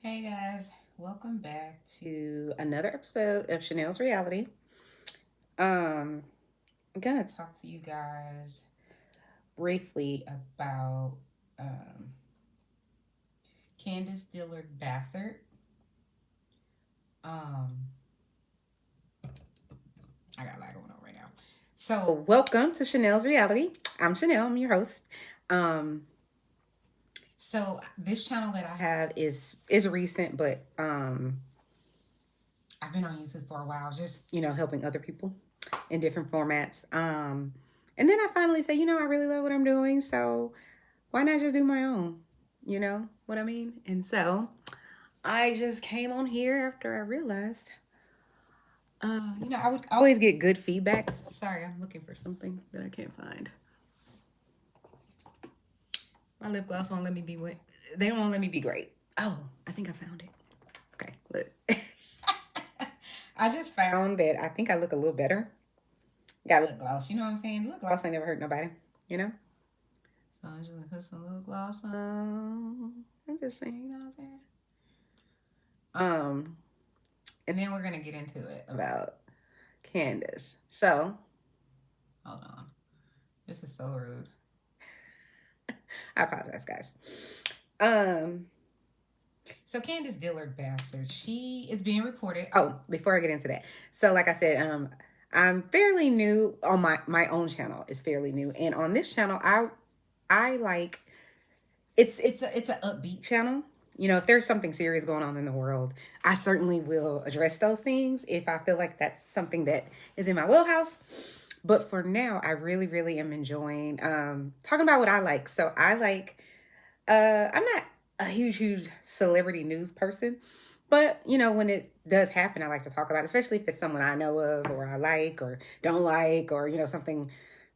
Hey guys, welcome back to another episode of Chanel's Reality. I'm gonna talk to you guys briefly about um, Candice Dillard Bassett. Um, I got a lot going on right now. So, welcome to Chanel's Reality. I'm Chanel. I'm your host. Um, so this channel that I have is recent, but I've been on YouTube for a while, just helping other people in different formats. And then I finally said, I really love what I'm doing, so why not just do my own? You know what I mean? And so I just came on here after I realized, I would always get good feedback. Sorry, I'm looking for something that I can't find. My lip gloss won't let me be. They don't let me be great. Oh, I think I found it. Okay, look. I just found that I think I look a little better. Got lip gloss, you know what I'm saying? Lip gloss ain't never hurt nobody, you know? So I'm just gonna put some lip gloss on. I'm just saying, you know what I'm saying? Um, and then we're gonna get into it about Candice. So, hold on. This is so rude. I apologize, guys. Um, so Candice Dillard Bastard, she is being reported. Oh, before I get into that, so like I said, I'm fairly new on my own channel. Is fairly new, and on this channel, I like it's an upbeat channel. If there's something serious going on in the world, I certainly will address those things if I feel like that's something that is in my wheelhouse. But for now, I really, really am enjoying talking about what I like. So I like, I'm not a huge celebrity news person, but when it does happen, I like to talk about it, especially if it's someone I know of or I like or don't like, or something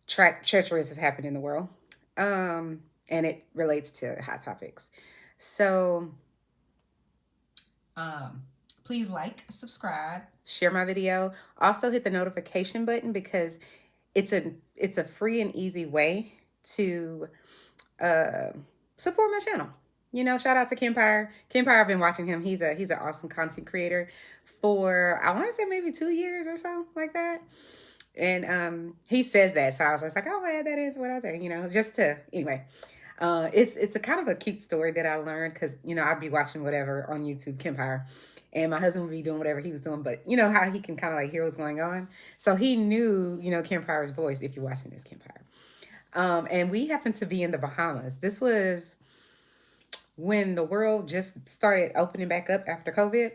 treacherous has happened in the world. And it relates to hot topics. So, um, please like, subscribe, share my video. Also hit the notification button because it's a free and easy way to uh, support my channel. Shout out to Kempire. Kempire, I've been watching him. He's an awesome content creator for I want to say maybe 2 years or so, like that. And he says that, so I was like, oh man, that is what I say. Just to anyway. It's a kind of a cute story that I learned because I'd be watching whatever on YouTube, Kempire, and my husband would be doing whatever he was doing, but you know how he can kind of like hear what's going on. So he knew Kempire's voice if you're watching this Kempire. And we happened to be in the Bahamas. This was when the world just started opening back up after COVID.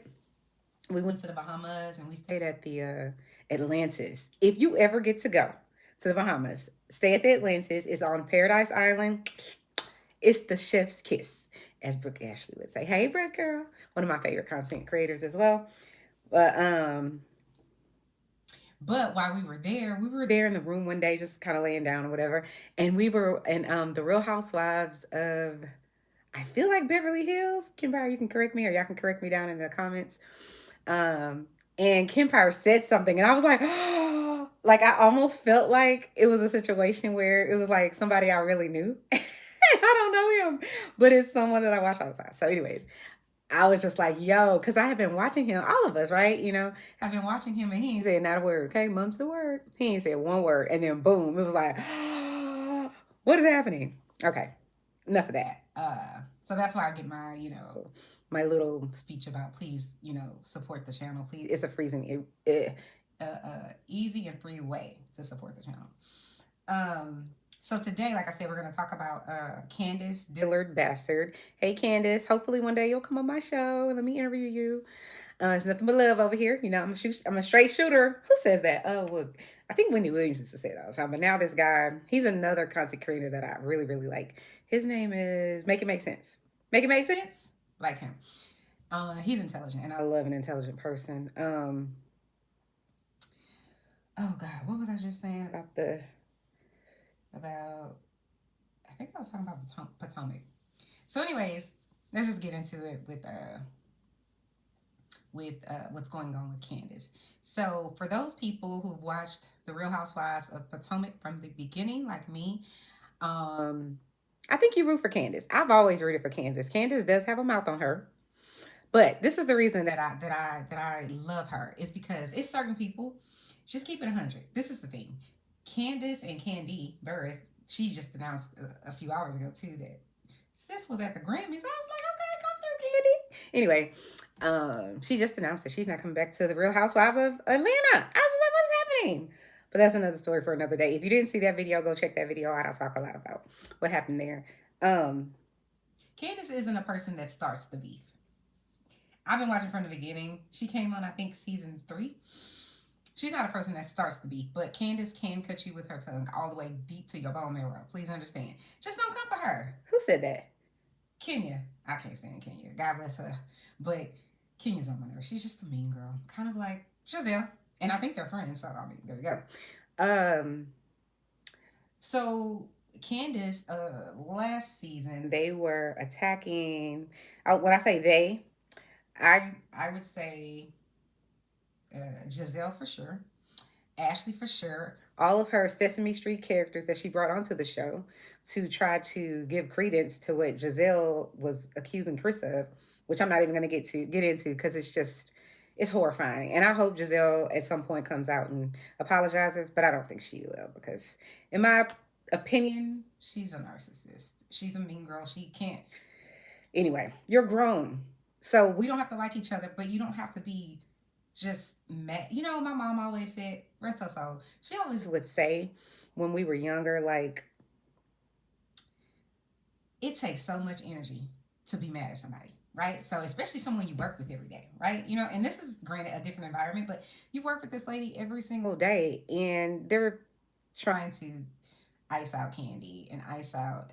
We went to the Bahamas and we stayed at the Atlantis. If you ever get to go to the Bahamas, stay at the Atlantis. It's on Paradise Island. It's the chef's kiss, as Brooke Ashley would say. Hey, Brooke girl, one of my favorite content creators as well. But while we were there in the room one day, just kind of laying down or whatever, and we were in the Real Housewives of, I feel like Beverly Hills. Kempire, you can correct me, or y'all can correct me down in the comments. And Kempire said something, and I was like, oh, like I almost felt like it was a situation where it was like somebody I really knew. I don't know him, but it's someone that I watch all the time. So, anyways, I was just like, yo, because I have been watching him, all of us, right? Have been watching him, and he ain't said not a word. Okay, mum's the word. He ain't said one word. And then boom, it was like, what is happening? Okay, enough of that. So that's why I get my, my little speech about please, support the channel. Please, it's a freezing, easy and free way to support the channel. So today, like I said, we're going to talk about Candice Dillard Bastard. Hey, Candice, hopefully one day you'll come on my show and let me interview you. It's nothing but love over here. I'm a straight shooter. Who says that? Oh, well, I think Wendy Williams used to say that all the time. But now this guy, he's another content creator that I really, really like. His name is Make It Make Sense. Make It Make Sense? Like him. He's intelligent, and I love an intelligent person. Oh, God, what was I just saying about I think I was talking about Potomac. So, anyways, let's just get into it with what's going on with Candice. So, for those people who've watched The Real Housewives of Potomac from the beginning, like me, I think you root for Candice. I've always rooted for Candice. Candice does have a mouth on her, But this is the reason that I love her is because it's certain people. Just keep it 100. This is the thing. Candice and Candy Burris, she just announced a few hours ago too that sis was at the Grammys. I was like, okay, come through, Candy. Anyway, she just announced that she's not coming back to the Real Housewives of Atlanta. I was just like, what is happening? But that's another story for another day. If you didn't see that video, go check that video out. I'll talk a lot about what happened there. Candice isn't a person that starts the beef. I've been watching from the beginning. She came on, I think, season 3. She's not a person that starts the beef, but Candice can cut you with her tongue all the way deep to your bone marrow. Please understand. Just don't come for her. Who said that? Kenya. I can't stand Kenya. God bless her. But Kenya's on my nerves. She's just a mean girl. Kind of like Giselle. And I think they're friends, so I mean, there you go. So Candice, last season, they were attacking, when I say they, I would say Giselle for sure, Ashley for sure, all of her Sesame Street characters that she brought onto the show to try to give credence to what Giselle was accusing Chris of, which I'm not even going to get into because it's horrifying. And I hope Giselle at some point comes out and apologizes, but I don't think she will because, in my opinion, she's a narcissist. She's a mean girl. She can't. Anyway, you're grown. So we don't have to like each other, but you don't have to be just mad. You know, my mom always said, rest her soul, she always would say when we were younger, like, it takes so much energy to be mad at somebody, right? So especially someone you work with every day, right? You know, and this is granted a different environment, but you work with this lady every single day and they're trying to ice out Candy and ice out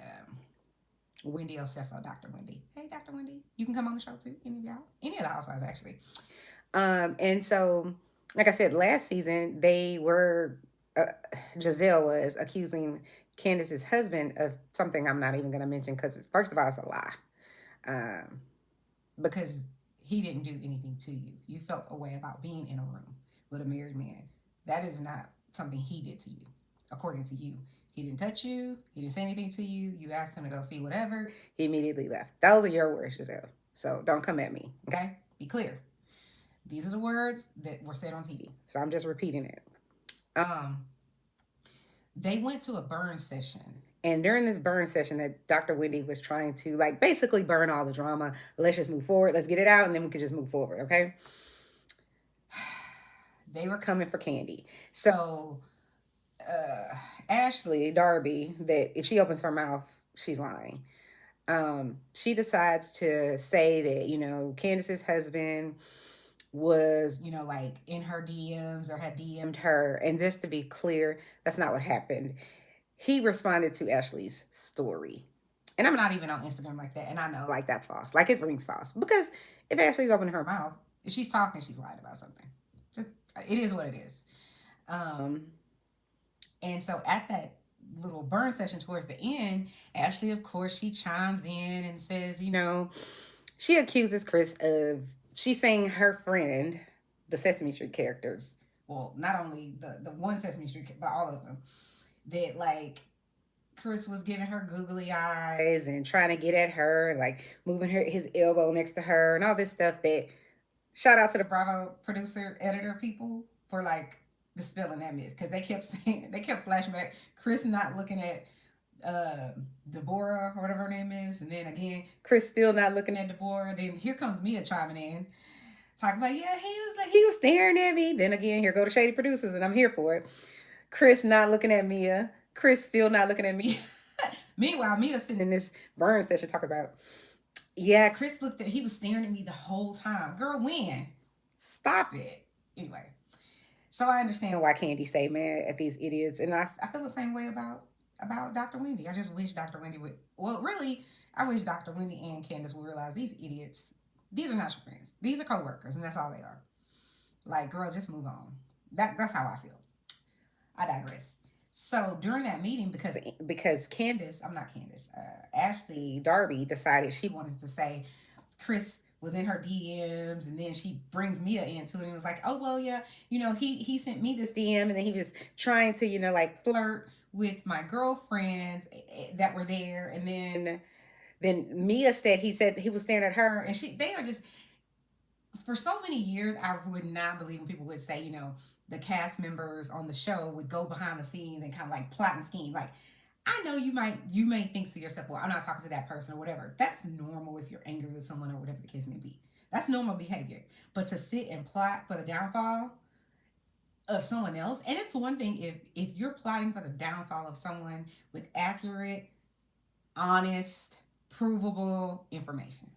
Wendy OSEFO, Dr. Wendy. Hey, Dr. Wendy, you can come on the show too. Any of y'all, any of the housewives actually. And so, like I said, last season they were Giselle was accusing Candice's husband of something I'm not even going to mention because first of all it's a lie, because he didn't do anything to you. You felt a way about being in a room with a married man. That is not something he did to you, according to you. He didn't touch you. He didn't say anything to you. You asked him to go see whatever. He immediately left. Those are your words, Giselle. So don't come at me, okay? Be clear. These are the words that were said on TV. So I'm just repeating it. They went to a burn session. And during this burn session that Dr. Wendy was trying to, like, basically burn all the drama. Let's just move forward. Let's get it out, and then we can just move forward, okay? They were coming for Candy. So Ashley, Darby, that if she opens her mouth, she's lying. She decides to say that, you know, Candice's husband was, you know, like in her DMs or had DM'd her. And just to be clear, that's not what happened. He responded to Ashley's story. And I'm not even on Instagram like that. And I know, like, that's false. Like, it rings false. Because if Ashley's opening her mouth, if she's talking, she's lying about something. Just, it is what it is. And so at that little burn session towards the end, Ashley, of course, she chimes in and says, you know, she accuses Chris of, she's saying her friend, the Sesame Street characters, well, not only the one Sesame Street, but all of them, that, like, Chris was giving her googly eyes and trying to get at her, like moving his elbow next to her and all this stuff. That, shout out to the Bravo producer, editor people for, like, dispelling that myth, because they kept saying, they kept flashing back Chris not looking at Deborah or whatever her name is, and then again Chris still not looking at Deborah. Then here comes Mia chiming in, talking about, yeah, he was staring at me. Then again, here go the shady producers, and I'm here for it. Chris not looking at Mia. Chris still not looking at me. Meanwhile, Mia sitting in this burn session talking about, yeah, Chris looked at, he was staring at me the whole time. Girl, when? Stop it. Anyway, so I understand why Candy stayed mad at these idiots, and I feel the same way about Dr. Wendy. I just wish Dr. Wendy would, well, really, I wish Dr. Wendy and Candice would realize these idiots, these are not your friends. These are co-workers, and that's all they are. Like, girl, just move on. That's how I feel. I digress. So during that meeting, because Candice, I'm not Candice, Ashley Darby decided she wanted to say Chris was in her DMs, and then she brings Mia into it and was like, oh, well, yeah, you know, he sent me this DM, and then he was trying to, you know, like, flirt with my girlfriends that were there. And then Mia said he was staring at her, and they are just, for so many years, I would not believe when people would say, you know, the cast members on the show would go behind the scenes and kind of like plot and scheme. Like, I know you may think to yourself, well, I'm not talking to that person or whatever. That's normal if you're angry with someone or whatever the case may be. That's normal behavior. But to sit and plot for the downfall of someone else, and it's one thing if you're plotting for the downfall of someone with accurate, honest, provable information.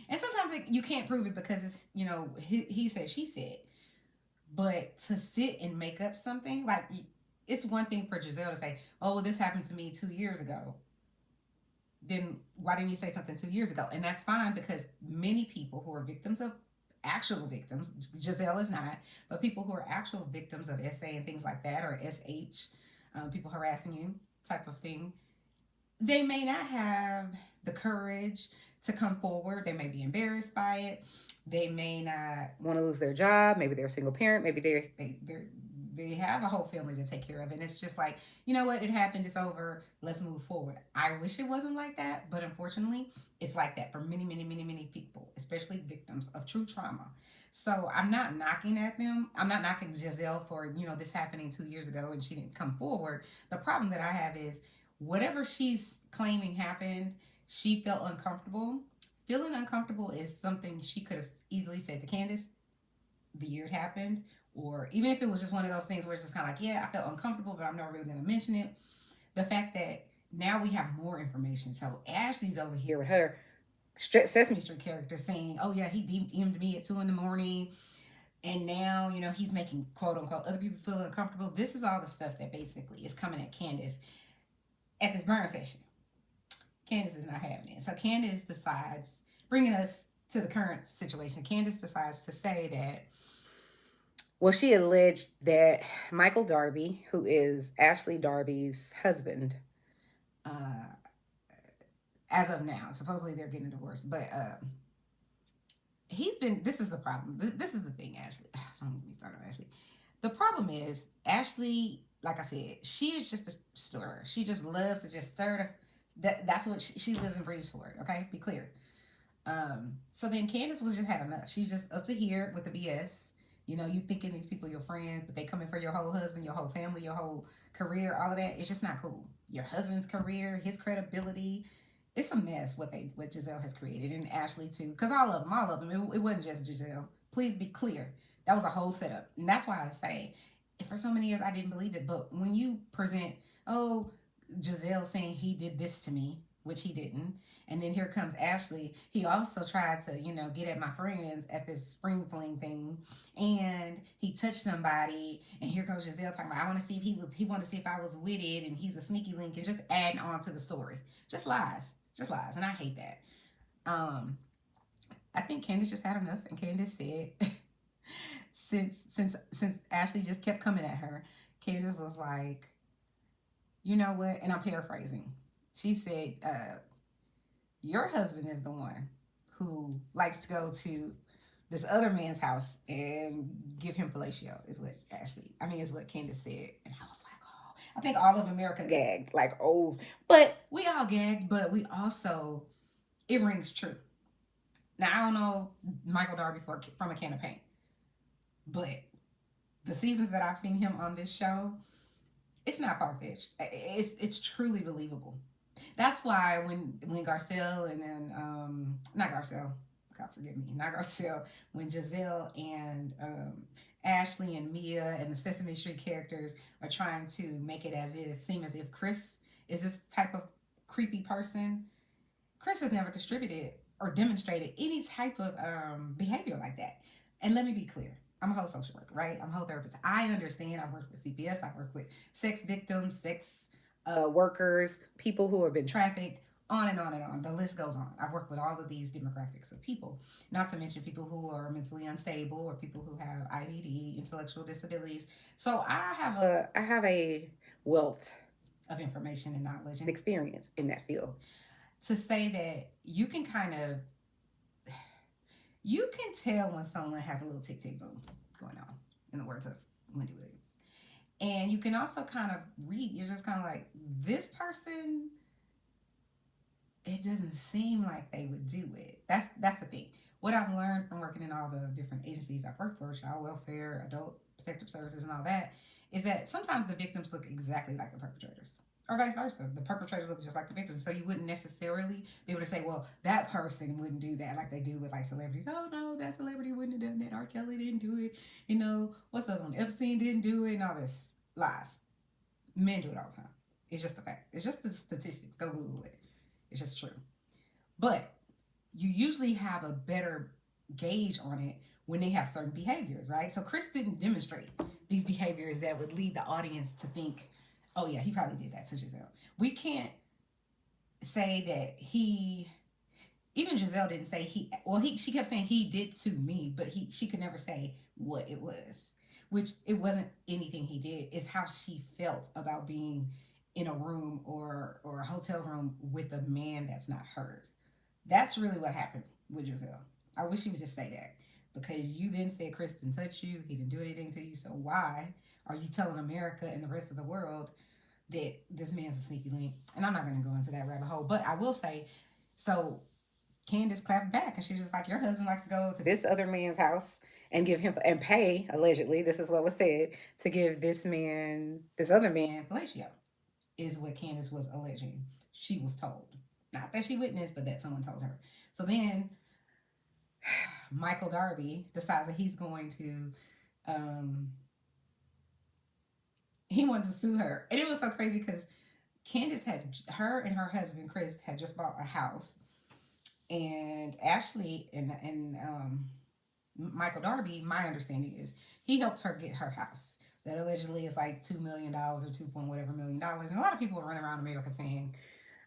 And sometimes you can't prove it because it's, you know, he said, she said. But to sit and make up something, like, it's one thing for Giselle to say, oh, well, this happened to me 2 years ago. Then why didn't you say something 2 years ago? And that's fine because many people who are victims of actual victims, Giselle is not, but people who are actual victims of SA and things like that, or SH, people harassing you type of thing, they may not have the courage to come forward. They may be embarrassed by it. They may not want to lose their job. Maybe they're a single parent. Maybe they have a whole family to take care of. And it's just like, you know what? It happened. It's over. Let's move forward. I wish it wasn't like that. But unfortunately, it's like that for many, many, many, many people, especially victims of true trauma. So I'm not knocking at them. I'm not knocking Giselle for, you know, this happening 2 years ago and she didn't come forward. The problem that I have is whatever she's claiming happened, she felt uncomfortable. Feeling uncomfortable is something she could have easily said to Candice the year it happened, or even if it was just one of those things where it's just kind of like, yeah, I felt uncomfortable, but I'm not really going to mention it. The fact that now we have more information. So Ashley's over here with her Sesame Street character saying, oh, yeah, he DM'd me at 2 in the morning. And now, you know, he's making quote unquote other people feel uncomfortable. This is all the stuff that basically is coming at Candice at this burn session. Candice is not having it. So Candice decides, bringing us to the current situation, Candice decides to say that, well, she alleged that Michael Darby, who is Ashley Darby's husband, uh, as of now, supposedly they're getting a divorce, but he's been, this is the problem. This is the thing, Ashley. Don't get me started on Ashley. The problem is, Ashley, like I said, she is just a stirrer. She just loves to just stir. That's what she lives and breathes for. Okay, be clear. So then Candice was just had enough. She's just up to here with the BS. You know, you thinking these people your friends, but they coming for your whole husband, your whole family, your whole career, all of that. It's just not cool. Your husband's career, his credibility. It's a mess what Giselle has created, and Ashley too. Because all of them. It wasn't just Giselle. Please be clear. That was a whole setup, and that's why I say, for so many years I didn't believe it. But when you present, oh, Giselle saying he did this to me, which he didn't. And then here comes Ashley. He also tried to, you know, get at my friends at this spring fling thing. And he touched somebody. And here goes Giselle talking about, I want to see if he wanted to see if I was with it. And he's a sneaky link and just adding on to the story. Just lies. Just lies. And I hate that. I think Candice just had enough. And Candice said, since Ashley just kept coming at her, Candice was like, you know what? And I'm paraphrasing. She said, your husband is the one who likes to go to this other man's house and give him fellatio, is what Candice said. And I was like, oh, I think all of America gagged. Like, oh, but we all gagged, but we also, it rings true. Now, I don't know Michael Darby from a can of paint, but the seasons that I've seen him on this show, it's not far-fetched. It's truly believable. That's why when Garcelle and then not Garcelle, God forgive me, not Garcelle, when Giselle and Ashley and Mia and the Sesame Street characters are trying to make it seem as if Chris is this type of creepy person, Chris has never distributed or demonstrated any type of behavior like that. And let me be clear. I'm a whole social worker, right? I'm a whole therapist. I understand. I've worked with CPS. I've worked with sex victims, sex workers, people who have been trafficked, on and on and on. The list goes on. I've worked with all of these demographics of people, not to mention people who are mentally unstable or people who have IDD, intellectual disabilities. So I have a wealth of information and knowledge and experience in that field to say that you can tell when someone has a little tick tick boom going on, in the words of Wendy Williams. And you can also kind of read, you're just kind of like, this person, it doesn't seem like they would do it. That's the thing. what I've learned from working in all the different agencies I've worked for, child welfare, adult protective services, and all that, is that sometimes the victims look exactly like the perpetrators. Or vice versa. The perpetrators look just like the victims. So you wouldn't necessarily be able to say, well, that person wouldn't do that like they do with like celebrities. Oh no, that celebrity wouldn't have done that. R. Kelly didn't do it. You know, what's the other one? Epstein didn't do it and all this. Lies. Men do it all the time. It's just a fact. It's just the statistics. Go Google it. It's just true. But you usually have a better gauge on it when they have certain behaviors, right? So Chris didn't demonstrate these behaviors that would lead the audience to think, oh yeah, he probably did that to Giselle. We can't say that he, even Giselle didn't say he, well, she kept saying he did to me, but she could never say what it was, which it wasn't anything he did. It's how she felt about being in a room or a hotel room with a man that's not hers. That's really what happened with Giselle. I wish he would just say that, because you then said Chris didn't touch you, he didn't do anything to you. So why are you telling America and the rest of the world that this man's a sneaky link? And I'm not going to go into that rabbit hole, but I will say, so Candice clapped back and she was just like, your husband likes to go to this other man's house and give him and pay, allegedly, this is what was said, to give this man, this other man, fellatio, is what Candice was alleging. She was told. Not that she witnessed, but that someone told her. So then Michael Darby decides that he's going to, he wanted to sue her. And it was so crazy because Candice had, her and her husband, Chris, had just bought a house. And Ashley and Michael Darby, my understanding is he helped her get her house. That allegedly is like $2 million or 2 point whatever $million. And a lot of people are running around America saying,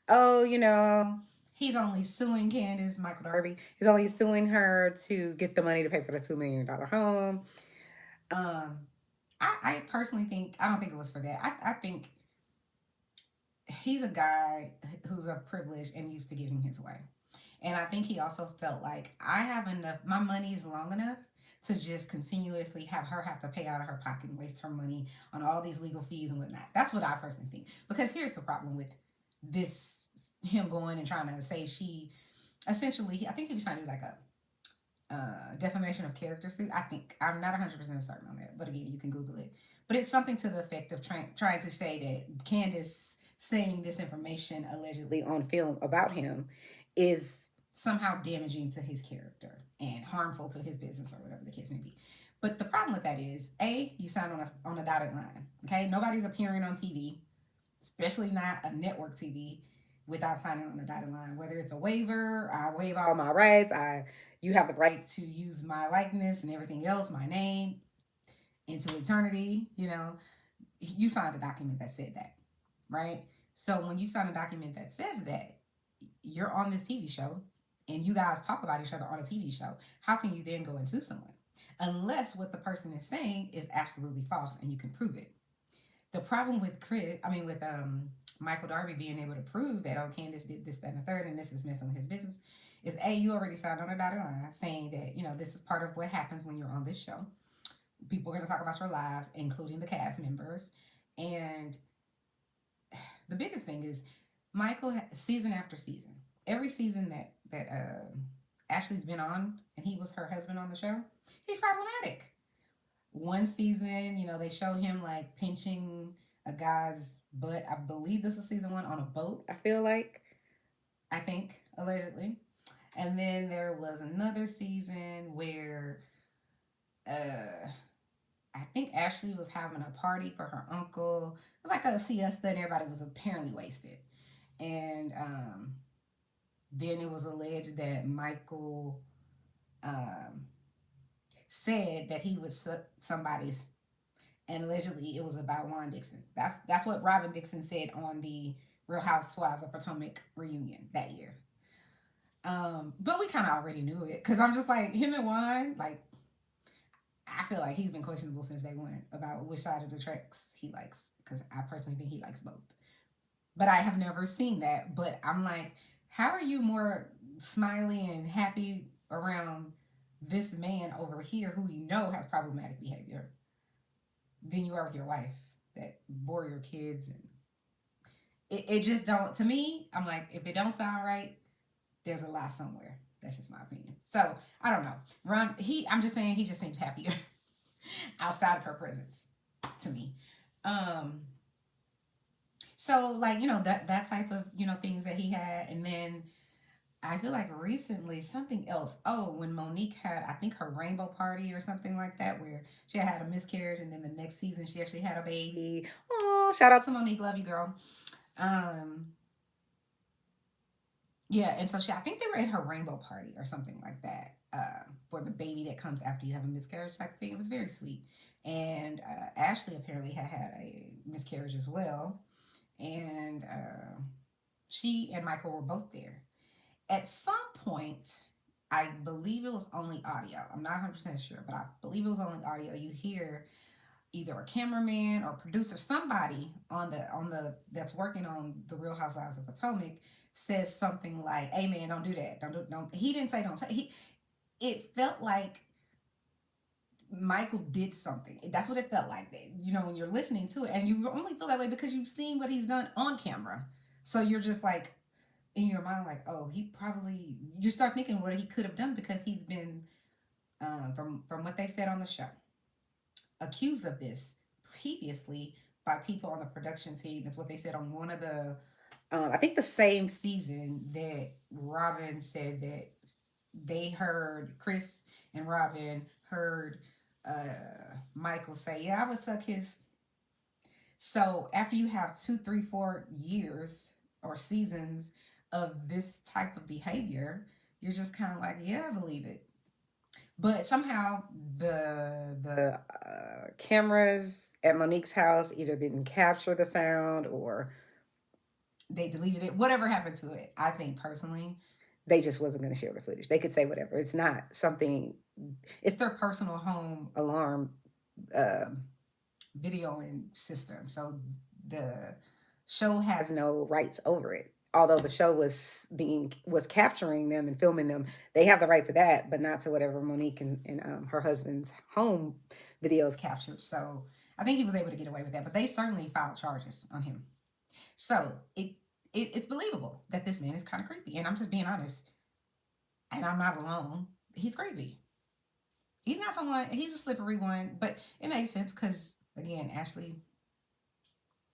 oh, you know, he's only suing Candice, Michael Darby. He's only suing her to get the money to pay for the $2 million home. I personally think, I don't think it was for that. I think he's a guy who's of privilege and used to giving his way. And I think he also felt like, I have enough, my money is long enough to just continuously have her have to pay out of her pocket and waste her money on all these legal fees and whatnot. That's what I personally think. Because here's the problem with this, him going and trying to say she, essentially, I think he was trying to do like a defamation of character suit. I think, I'm not 100% certain on that, but again, you can Google it. But it's something to the effect of trying to say that Candice saying this information allegedly on film about him is somehow damaging to his character and harmful to his business or whatever the case may be. But the problem with that is, A, you sign on a dotted line. Okay, nobody's appearing on TV, especially not a network TV, without signing on a dotted line. Whether it's a waiver, I waive all my rights, you have the right to use my likeness and everything else, my name, into eternity. You know, you signed a document that said that, right? So when you sign a document that says that, you're on this TV show and you guys talk about each other on a TV show, how can you then go and sue someone? Unless what the person is saying is absolutely false and you can prove it. The problem with Michael Darby being able to prove that, oh, Candice did this, that, and the third, and this is messing with his business, is A, you already signed on a dotted line saying that, you know, this is part of what happens when you're on this show. People are going to talk about your lives, including the cast members. And the biggest thing is, Michael, season after season, every season that Ashley's been on, and he was her husband on the show, he's problematic. One season, you know, they show him like pinching a guy's butt. I believe this is season 1, on a boat. I think allegedly. And then there was another season where I think Ashley was having a party for her uncle. It was like a siesta and everybody was apparently wasted. And then it was alleged that Michael said that he was somebody's, and allegedly it was about Juan Dixon. That's what Robin Dixon said on the Real Housewives of Potomac reunion that year. But we kind of already knew it, because I'm just like, him and Juan, like, I feel like he's been questionable since day one about which side of the tracks he likes, because I personally think he likes both. But I have never seen that. But I'm like, how are you more smiley and happy around this man over here who we know has problematic behavior than you are with your wife that bore your kids? And it just don't, to me, I'm like, if it don't sound right, there's a lie somewhere. That's just my opinion. So I don't know. Ron, I'm just saying he just seems happier outside of her presence to me. Um, so like, that type of, things that he had. And then I feel like recently something else. Oh, when Monique had, I think, her rainbow party or something like that, where she had a miscarriage, and then the next season she actually had a baby. Oh, shout out to Monique, love you, girl. Um, yeah, and so I think they were at her rainbow party or something like that, for the baby that comes after you have a miscarriage type of thing. It was very sweet, and Ashley apparently had a miscarriage as well, and she and Michael were both there. At some point, I believe it was only audio. I'm not 100% sure, but I believe it was only audio. You hear either a cameraman or producer, somebody on the that's working on the Real Housewives of Potomac, says something like, "Hey man, don't do that. Don't." He didn't say don't. He It felt like Michael did something. That's what it felt like. When you're listening to it, and you only feel that way because you've seen what he's done on camera. So you're just like, in your mind, like, oh, he probably. You start thinking what he could have done, because he's been, from what they've said on the show, accused of this previously by people on the production team, is what they said on one of the, I think the same season that Robin said that they heard, Chris and Robin heard Michael say, "Yeah, I would suck his." So after you have 2, 3, 4 years or seasons of this type of behavior, you're just kind of like, "Yeah, I believe it." But somehow the cameras at Monique's house either didn't capture the sound, or they deleted it. Whatever happened to it, I think personally, they just wasn't going to share the footage. They could say whatever. It's not something. It's their personal home alarm uh, videoing system. So the show has no rights over it. Although the show was capturing them and filming them, they have the right to that, but not to whatever Monique and her husband's home videos captured. So I think he was able to get away with that, but they certainly filed charges on him. So it's believable that this man is kind of creepy, and I'm just being honest, and I'm not alone. He's creepy. He's not someone. He's a slippery one, but it makes sense because, again, Ashley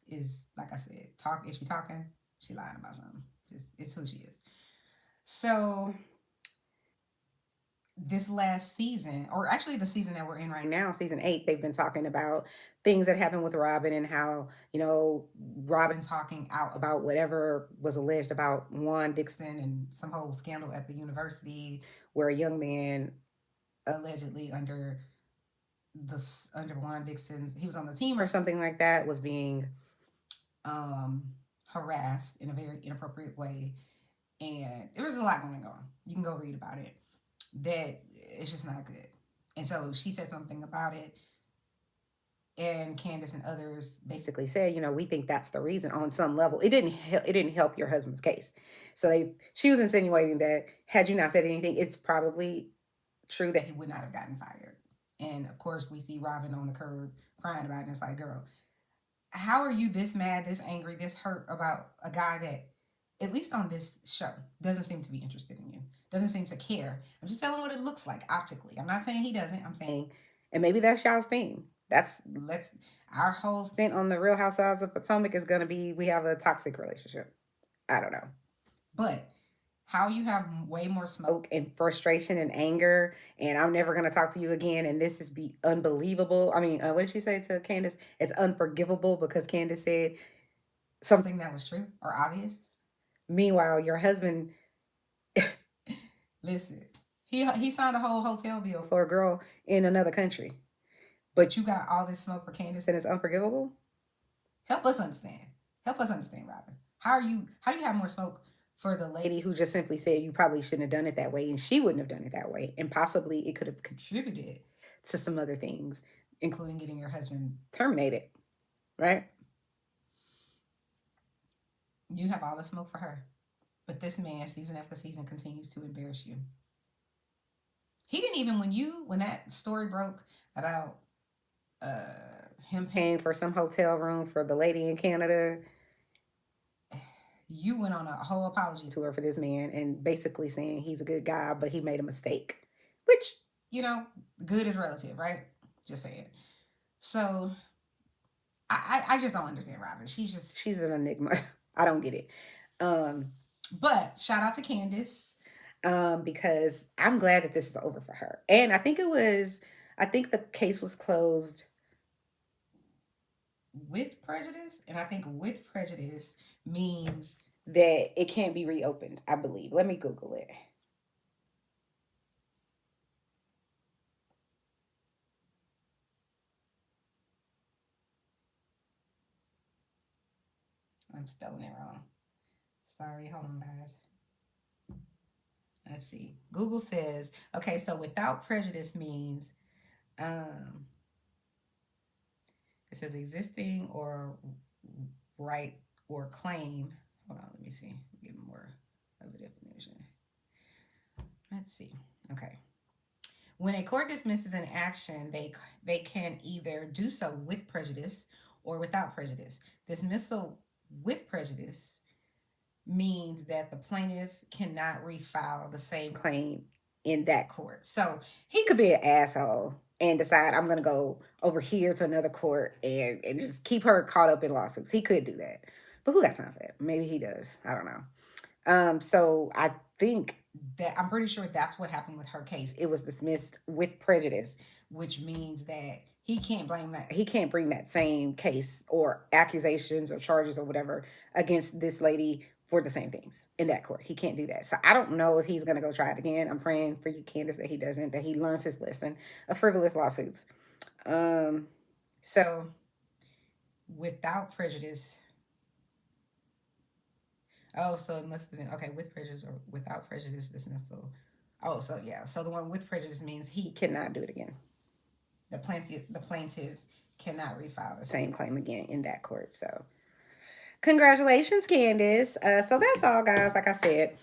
is, like I said, talk. If she talking, she lying about something. Just it's who she is. So this last season, or actually the season that we're in right now, season 8, they've been talking about things that happened with Robin, and how, Robin talking out about whatever was alleged about Juan Dixon and some whole scandal at the university, where a young man allegedly under Juan Dixon's, he was on the team or something like that, was being um harassed in a very inappropriate way, and there was a lot going on. You can go read about it. That it's just not good. And so she said something about it, and Candice and others basically said, we think that's the reason. On some level, it didn't help your husband's case. So she was insinuating that had you not said anything, it's probably true that he would not have gotten fired. And of course, we see Robin on the curb crying about it, and it's like, girl, how are you this mad, this angry, this hurt about a guy that, at least on this show, doesn't seem to be interested in you, doesn't seem to care? I'm just telling what it looks like optically. I'm not saying he doesn't. I'm saying, and maybe that's y'all's thing. Let's Our whole stint on the Real Housewives of Potomac is gonna be, we have a toxic relationship. I don't know, but how you have way more smoke and frustration and anger, and I'm never going to talk to you again, and this is be unbelievable. I mean, what did she say to Candice? It's unforgivable because Candice said something that was true or obvious. Meanwhile, your husband, listen, he signed a whole hotel bill for a girl in another country, but you got all this smoke for Candice, and it's unforgivable. Help us understand. Help us understand, Robin. How do you have more smoke for the lady who just simply said you probably shouldn't have done it that way, and she wouldn't have done it that way, and possibly it could have contributed to some other things, including getting your husband terminated, right? You have all the smoke for her, but this man, season after season, continues to embarrass you. He didn't even, when that story broke about him paying for some hotel room for the lady in Canada, you went on a whole apology tour for this man and basically saying he's a good guy, but he made a mistake. Which, you know, good is relative, right? Just saying. So I just don't understand Robin. She's an enigma. I don't get it. Um, but shout out to Candice, because I'm glad that this is over for her. And I think the case was closed with prejudice, and I think with prejudice means that it can't be reopened, I believe. Let me Google it. I'm spelling it wrong. Sorry, hold on, guys. Let's see. Google says, okay, so without prejudice means it says existing or right or claim. Hold on, let me see. Give more of a definition. Let's see. Okay. When a court dismisses an action, they can either do so with prejudice or without prejudice. Dismissal with prejudice means that the plaintiff cannot refile the same claim in that court. So he could be an asshole and decide I'm going to go over here to another court and just keep her caught up in lawsuits. He could do that. But who got time for that? Maybe he does. I don't know. So I think that I'm pretty sure that's what happened with her case. It was dismissed with prejudice, which means that he can't bring that same case or accusations or charges or whatever against this lady for the same things in that court. He can't do that. So I don't know if he's going to go try it again. I'm praying for you, Candice, that he doesn't, that he learns his lesson of frivolous lawsuits. So without prejudice. Oh, so it must have been, okay, with prejudice or without prejudice dismissal. Oh, so yeah. So the one with prejudice means he cannot do it again. The plaintiff cannot refile the same claim again in that court. So congratulations, Candice. So that's all, guys. Like I said,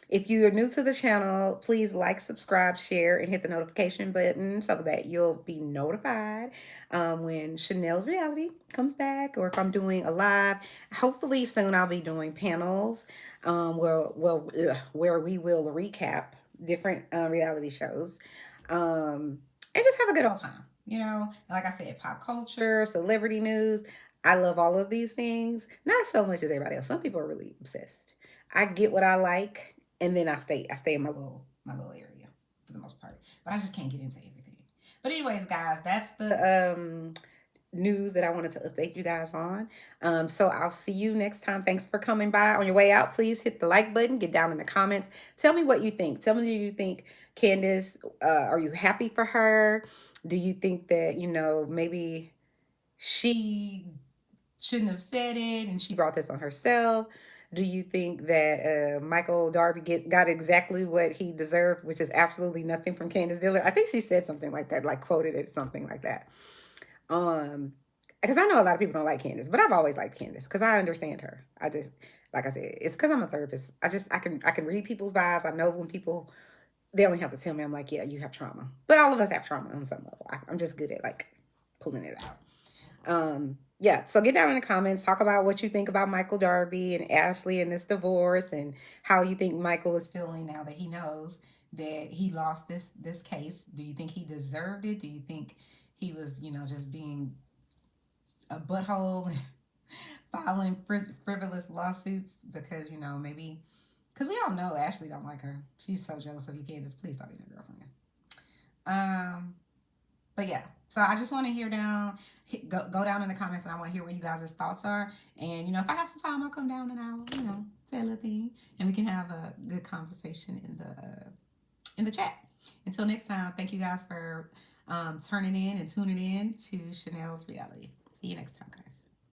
if you are new to the channel, please like, subscribe, share, and hit the notification button so that you'll be notified when Chanel's Reality comes back, or if I'm doing a live. Hopefully soon I'll be doing panels where we will recap different reality shows and just have a good old time. You know, like I said, pop culture, celebrity news. I love all of these things. Not so much as everybody else. Some people are really obsessed. I get what I like, and then I stay in my little area for the most part. But I just can't get into everything. But anyways, guys, that's the news that I wanted to update you guys on. So I'll see you next time. Thanks for coming by. On your way out, please hit the like button. Get down in the comments. Tell me what you think. Tell me, do you think Candice, are you happy for her? Do you think that, you know, maybe she shouldn't have said it and she brought this on herself? Do you think that Michael Darby got exactly what he deserved, which is absolutely nothing from Candice Dillard? I think she said something like that, like quoted it, something like that. Because I know a lot of people don't like Candice, but I've always liked Candice because I understand her. I just, like I said, it's because I'm a therapist. I can read people's vibes. I know when people, they only have to tell me, I'm like, yeah, you have trauma. But all of us have trauma on some level. I'm just good at like pulling it out. Yeah, so get down in the comments, talk about what you think about Michael Darby and Ashley and this divorce, and how you think Michael is feeling now that he knows that he lost this case. Do you think he deserved it? Do you think he was, you know, just being a butthole and filing frivolous lawsuits because, you know, maybe because we all know Ashley don't like her. She's so jealous of you, Candice. Please stop being a girlfriend. But yeah, so I just want to go down in the comments, and I want to hear what you guys' thoughts are. And, you know, if I have some time, I'll come down and I'll, you know, say a little thing, and we can have a good conversation in the chat. Until next time, thank you guys for turning in and tuning in to Chanel's Reality. See you next time, guys.